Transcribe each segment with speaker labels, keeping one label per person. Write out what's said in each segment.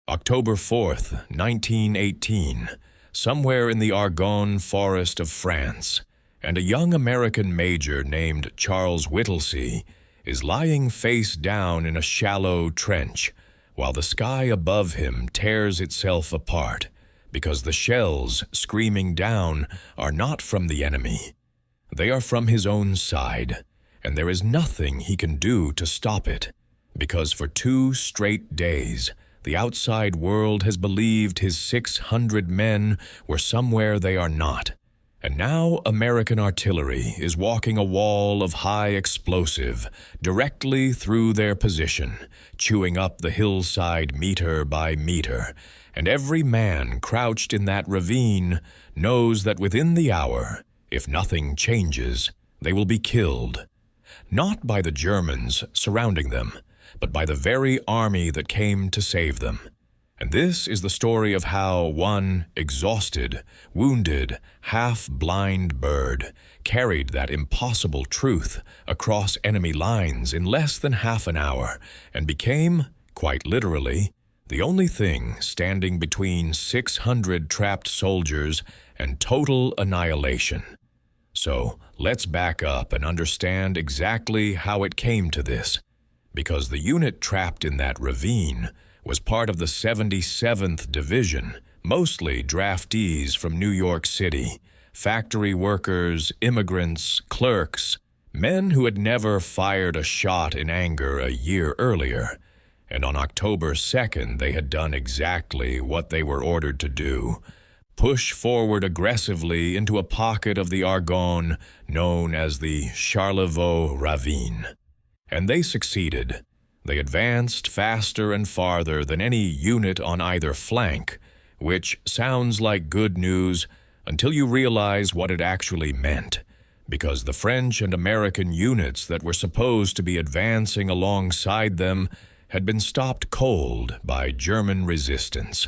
Speaker 1: October 4th, 1918, somewhere in the Argonne Forest of France, and a young American major named Charles Whittlesey is lying face down in a shallow trench while the sky above him tears itself apart because the shells screaming down are not from the enemy. They are from his own side, and there is nothing he can do to stop it, because for 2 straight days, the outside world has believed his 600 men were somewhere they are not, and now American artillery is walking a wall of high explosive directly through their position, chewing up the hillside meter by meter, and every man crouched in that ravine knows that within the hour, if nothing changes, they will be killed, not by the Germans surrounding them, but by the very army that came to save them. And this is the story of how one exhausted, wounded, half-blind bird carried that impossible truth across enemy lines in less than half an hour and became, quite literally, the only thing standing between 600 trapped soldiers and total annihilation. So let's back up and understand exactly how it came to this, because the unit trapped in that ravine was part of the 77th Division, mostly draftees from New York City, factory workers, immigrants, clerks, men who had never fired a shot in anger a year earlier, and on October 2nd they had done exactly what they were ordered to do: push forward aggressively into a pocket of the Argonne known as the Charlevoix ravine. And they succeeded. They advanced faster and farther than any unit on either flank, which sounds like good news until you realize what it actually meant, because the French and American units that were supposed to be advancing alongside them had been stopped cold by German resistance,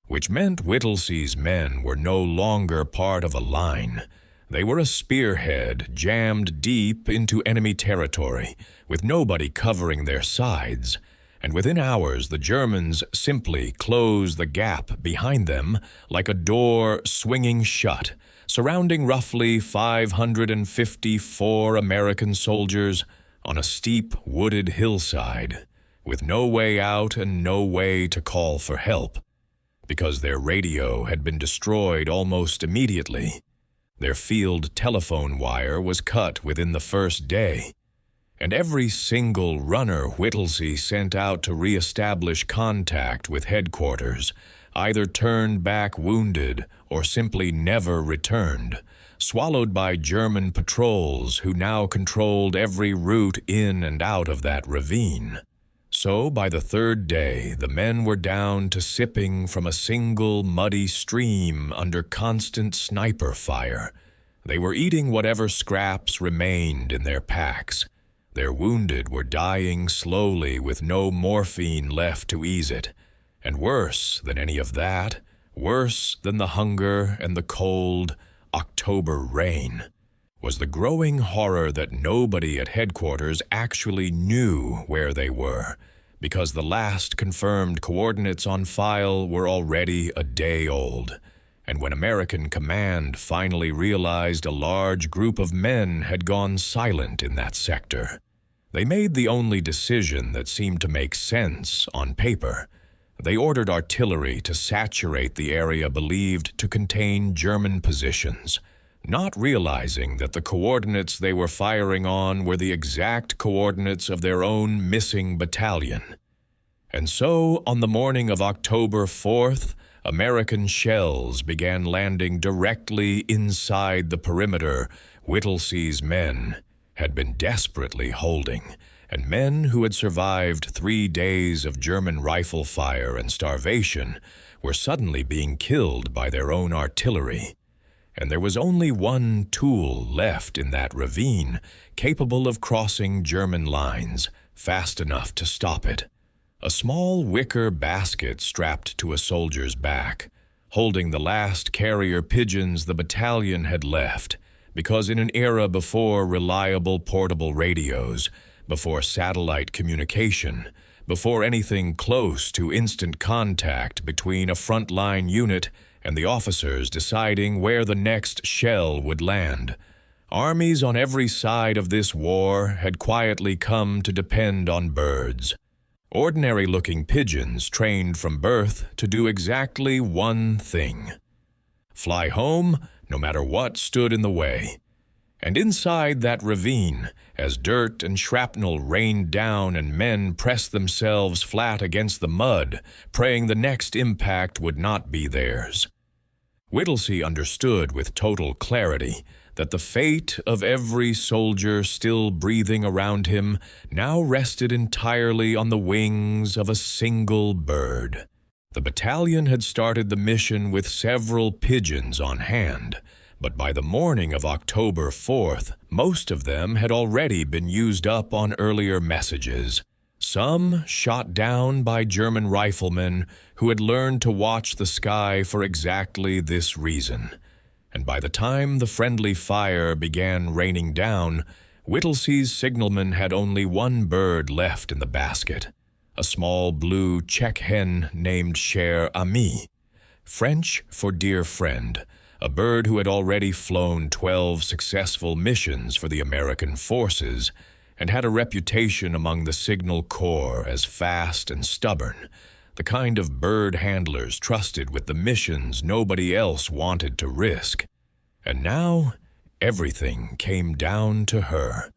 Speaker 1: which meant Whittlesey's men were no longer part of a line. They were a spearhead jammed deep into enemy territory, with nobody covering their sides, and within hours the Germans simply closed the gap behind them like a door swinging shut, surrounding roughly 554 American soldiers on a steep wooded hillside, with no way out and no way to call for help, because their radio had been destroyed almost immediately. Their field telephone wire was cut within the first day, and every single runner Whittlesey sent out to re-establish contact with headquarters either turned back wounded or simply never returned, swallowed by German patrols who now controlled every route in and out of that ravine. So by the 3rd day, the men were down to sipping from a single muddy stream under constant sniper fire. They were eating whatever scraps remained in their packs. Their wounded were dying slowly with no morphine left to ease it. And worse than any of that, worse than the hunger and the cold October rain, was the growing horror that nobody at headquarters actually knew where they were, because the last confirmed coordinates on file were already a day old. And when American command finally realized a large group of men had gone silent in that sector, they made the only decision that seemed to make sense on paper. They ordered artillery to saturate the area believed to contain German positions, not realizing that the coordinates they were firing on were the exact coordinates of their own missing battalion. And so, on the morning of October 4th, American shells began landing directly inside the perimeter Whittlesey's men had been desperately holding, and men who had survived 3 days of German rifle fire and starvation were suddenly being killed by their own artillery. And there was only one tool left in that ravine capable of crossing German lines fast enough to stop it: a small wicker basket strapped to a soldier's back, holding the last carrier pigeons the battalion had left, because in an era before reliable portable radios, before satellite communication, before anything close to instant contact between a frontline unit and the officers deciding where the next shell would land. Armies on every side of this war had quietly come to depend on birds. Ordinary-looking pigeons trained from birth to do exactly one thing: fly home no matter what stood in the way. And inside that ravine, as dirt and shrapnel rained down and men pressed themselves flat against the mud, praying the next impact would not be theirs, Whittlesey understood with total clarity that the fate of every soldier still breathing around him now rested entirely on the wings of a single bird. The battalion had started the mission with several pigeons on hand, but by the morning of October 4th, most of them had already been used up on earlier messages. Some shot down by German riflemen who had learned to watch the sky for exactly this reason. And by the time the friendly fire began raining down, Whittlesey's signalman had only one bird left in the basket, a small blue Czech hen named Cher Ami, French for dear friend, a bird who had already flown 12 successful missions for the American forces and had a reputation among the Signal Corps as fast and stubborn, the kind of bird handlers trusted with the missions nobody else wanted to risk. And now, everything came down to her.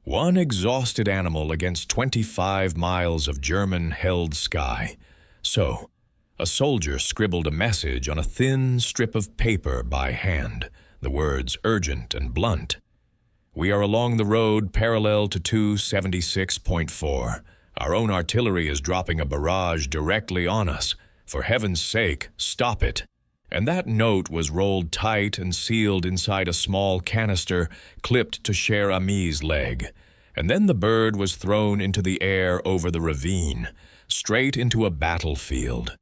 Speaker 1: One exhausted animal against 25 miles of German-held sky. So, a soldier scribbled a message on a thin strip of paper by hand, the words urgent and blunt. "We are along the road parallel to 276.4. Our own artillery is dropping a barrage directly on us. For heaven's sake, stop it." And that note was rolled tight and sealed inside a small canister clipped to Cher Ami's leg. And then the bird was thrown into the air over the ravine, straight into a battlefield.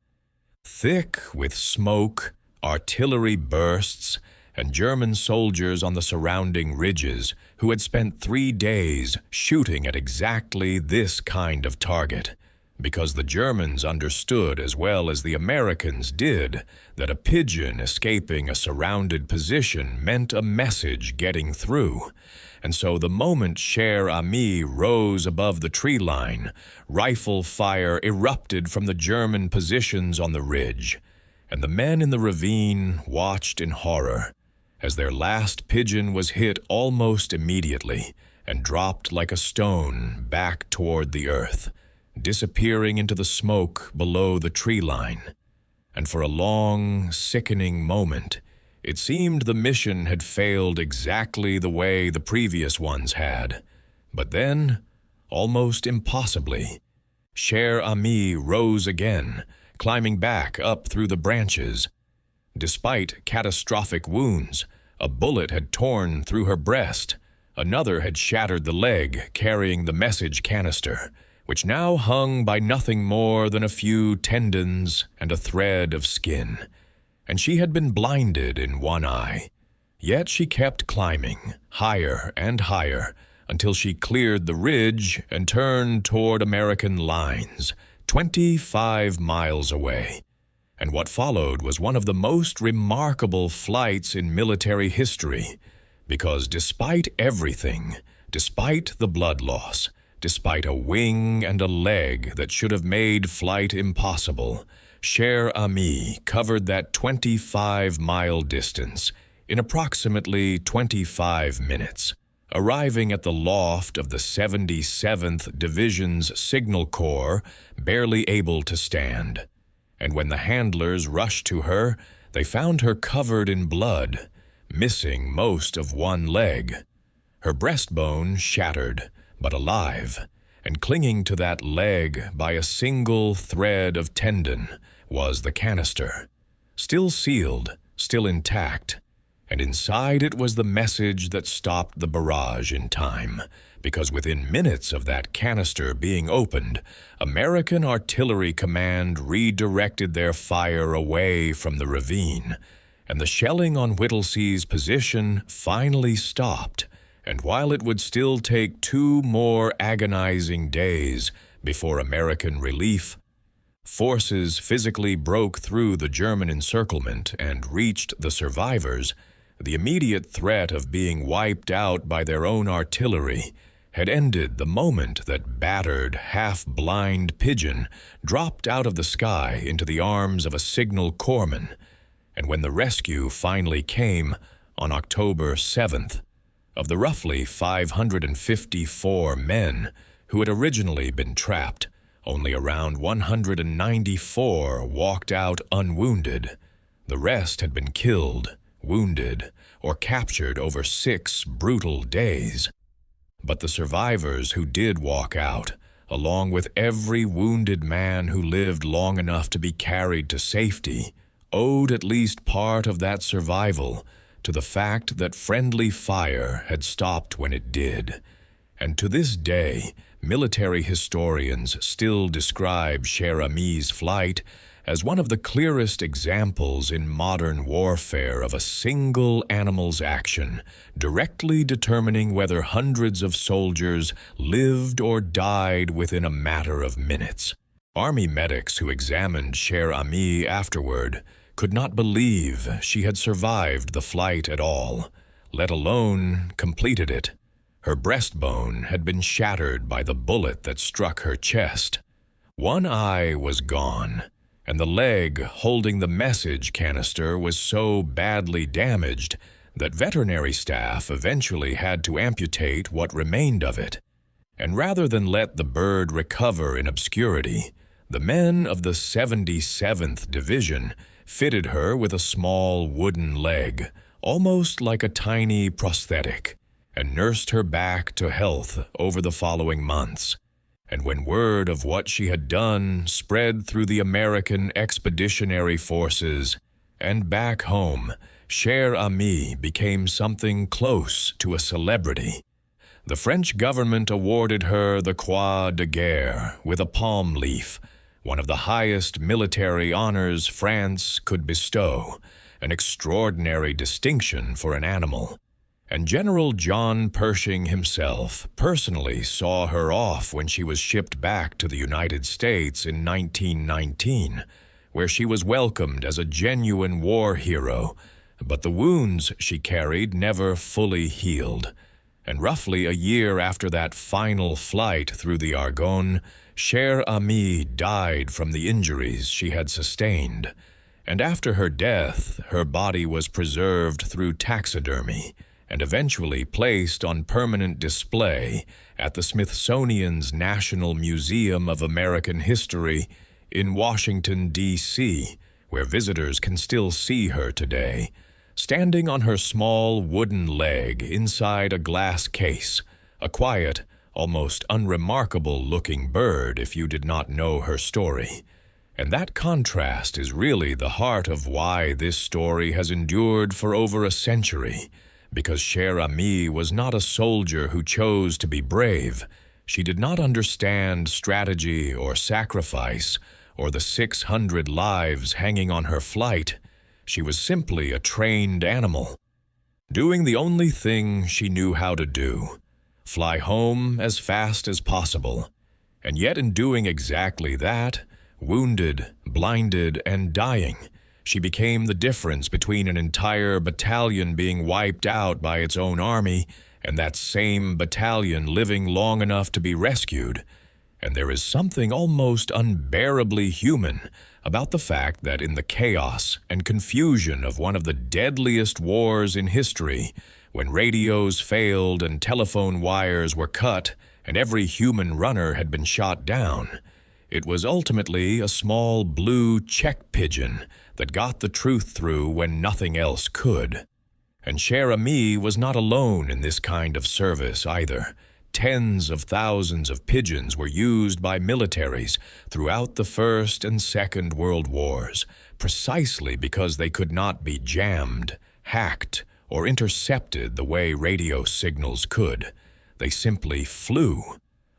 Speaker 1: Thick with smoke, artillery bursts, and German soldiers on the surrounding ridges who had spent 3 days shooting at exactly this kind of target, because the Germans understood as well as the Americans did that a pigeon escaping a surrounded position meant a message getting through. And so the moment Cher Ami rose above the tree line, rifle fire erupted from the German positions on the ridge, and the men in the ravine watched in horror as their last pigeon was hit almost immediately and dropped like a stone back toward the earth, disappearing into the smoke below the tree line. And for a long, sickening moment, it seemed the mission had failed exactly the way the previous ones had. But then, almost impossibly, Cher Ami rose again, climbing back up through the branches. Despite catastrophic wounds, a bullet had torn through her breast. Another had shattered the leg carrying the message canister, which now hung by nothing more than a few tendons and a thread of skin. And she had been blinded in one eye. Yet she kept climbing, higher and higher, until she cleared the ridge and turned toward American lines, 25 miles away. And what followed was one of the most remarkable flights in military history, because despite everything, despite the blood loss, despite a wing and a leg that should have made flight impossible, Cher Ami covered that 25-mile distance in approximately 25 minutes, arriving at the loft of the 77th Division's Signal Corps, barely able to stand. And when the handlers rushed to her, they found her covered in blood, missing most of one leg. Her breastbone shattered, but alive, and clinging to that leg by a single thread of tendon was the canister, still sealed, still intact, and inside it was the message that stopped the barrage in time, because within minutes of that canister being opened, American Artillery Command redirected their fire away from the ravine, and the shelling on Whittlesey's position finally stopped. And while it would still take 2 more agonizing days before American relief. Forces physically broke through the German encirclement and reached the survivors. The immediate threat of being wiped out by their own artillery had ended the moment that battered, half-blind Pigeon dropped out of the sky into the arms of a signal corpsman. And when the rescue finally came on October 7th, of the roughly 554 men who had originally been trapped, only around 194 walked out unwounded. The rest had been killed, wounded, or captured over 6 brutal days. But the survivors who did walk out, along with every wounded man who lived long enough to be carried to safety, owed at least part of that survival to the fact that friendly fire had stopped when it did. And to this day, military historians still describe Cher Ami's flight as one of the clearest examples in modern warfare of a single animal's action, directly determining whether hundreds of soldiers lived or died within a matter of minutes. Army medics who examined Cher Ami afterward could not believe she had survived the flight at all, let alone completed it. Her breastbone had been shattered by the bullet that struck her chest. One eye was gone, and the leg holding the message canister was so badly damaged that veterinary staff eventually had to amputate what remained of it. And rather than let the bird recover in obscurity, the men of the 77th Division fitted her with a small wooden leg, almost like a tiny prosthetic, and nursed her back to health over the following months. And when word of what she had done spread through the American Expeditionary Forces, and back home, Cher Ami became something close to a celebrity. The French government awarded her the Croix de Guerre with a palm leaf, one of the highest military honors France could bestow, an extraordinary distinction for an animal. And General John Pershing himself personally saw her off when she was shipped back to the United States in 1919, where she was welcomed as a genuine war hero, but the wounds she carried never fully healed. And roughly a year after that final flight through the Argonne, Cher Ami died from the injuries she had sustained. And after her death, her body was preserved through taxidermy and eventually placed on permanent display at the Smithsonian's National Museum of American History in Washington, D.C., where visitors can still see her today, standing on her small wooden leg inside a glass case, a quiet, almost unremarkable-looking bird if you did not know her story. And that contrast is really the heart of why this story has endured for over a century, because Cher Ami was not a soldier who chose to be brave. She did not understand strategy or sacrifice or the 600 lives hanging on her flight. She was simply a trained animal, doing the only thing she knew how to do: fly home as fast as possible. And yet in doing exactly that, wounded, blinded, and dying, she became the difference between an entire battalion being wiped out by its own army and that same battalion living long enough to be rescued. And there is something almost unbearably human about the fact that in the chaos and confusion of one of the deadliest wars in history, when radios failed and telephone wires were cut and every human runner had been shot down, it was ultimately a small blue check pigeon that got the truth through when nothing else could. And Cher Ami was not alone in this kind of service either. Tens of thousands of pigeons were used by militaries throughout the First and Second World Wars, precisely because they could not be jammed, hacked, or intercepted the way radio signals could. They simply flew,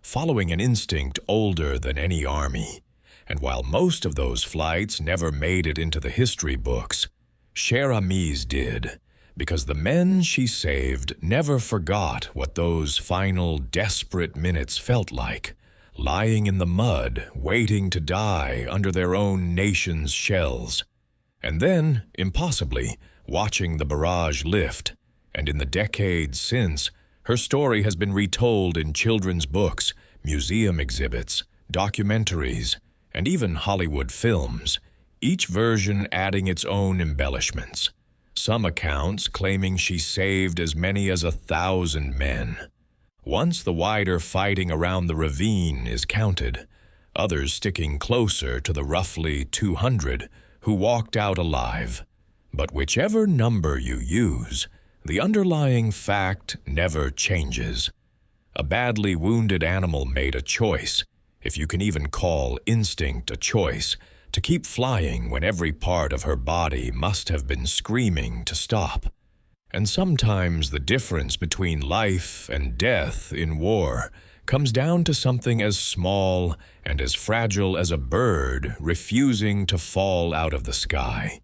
Speaker 1: following an instinct older than any army. And while most of those flights never made it into the history books, Cher Ami's did, because the men she saved never forgot what those final desperate minutes felt like lying in the mud, waiting to die under their own nation's shells. And then, impossibly, watching the barrage lift, and in the decades since, her story has been retold in children's books, museum exhibits, documentaries, and even Hollywood films, each version adding its own embellishments. Some accounts claiming she saved as many as 1,000 men. Once the wider fighting around the ravine is counted, others sticking closer to the roughly 200 who walked out alive. But whichever number you use, the underlying fact never changes. A badly wounded animal made a choice, if you can even call instinct a choice, to keep flying when every part of her body must have been screaming to stop. And sometimes the difference between life and death in war comes down to something as small and as fragile as a bird refusing to fall out of the sky.